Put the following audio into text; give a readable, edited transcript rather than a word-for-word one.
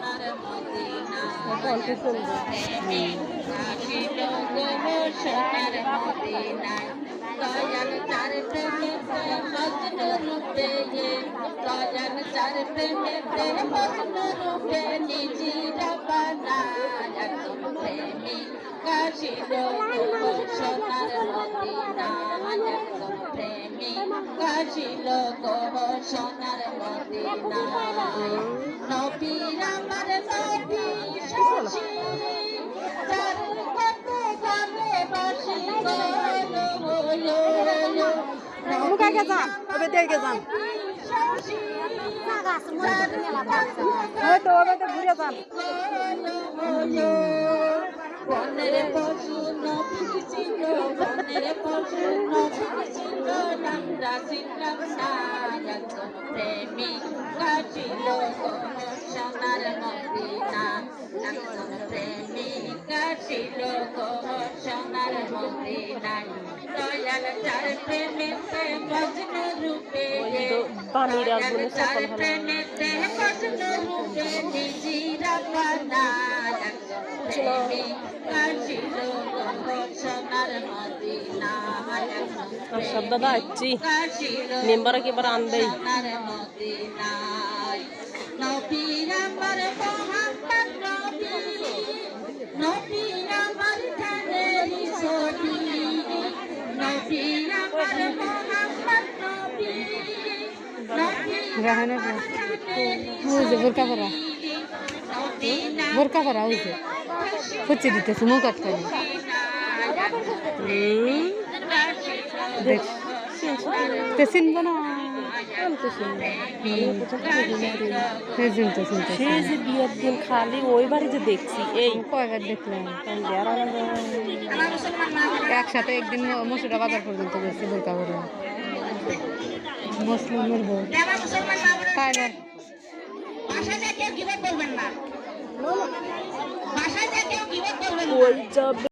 সোনার মদিনা আসিল গো সোনার মদিনা দয়াল চার প্রেমেতে মজনু রূপে দয়াল চার প্রেমেতে মজনু রূপে নিজেরা বানায় একজন প্রেমিক আসিল গো সোনার মদিনা একজন প্রেমিক আসিল গো সোনার মদিনা নবীর আমার নবী শশী যার কত গানে বাসি গো মুখা গেছা ওবে দিয়ে গেছাম হয়তো ওবে তো ঘুরে যান বনের পশু নবী ছিল বনের পশু নবী ছিল আমরা ছিলাম না একজন প্রেমিক ছিল সোনার মদিনা একজন প্রেমিক ছিল সোনার মদিনা দয়াল চার প্রেমেতে মজনু রূপে দয়াল চার প্রেমেতে মজনু রূপে নিজেরা বানায় একজন প্রেমিক ছিল সোনার মদিনা শব্দ দাচ্ছি মেম্বার একেবারে আনবেই সোনার মদিনায় নবীর আমার মোহাম্মদ নবী নবীর আমার ধানের ছবি নবীর আমার মোহাম্মদ নবী বোরকা পরা হয়েছে হচ্ছে দিতেছে মুখ আটকানি চিনব না বিয়ের দিন খালি ওই বাড়ি যে দেখছি এই কয়বার দেখলাম একসাথে একদিন মুর্শিদাবাদ পর্যন্ত গেছি বোরকা পরা মুসলিমের বউ তাই না বাসায় কেউ কি বলবেন না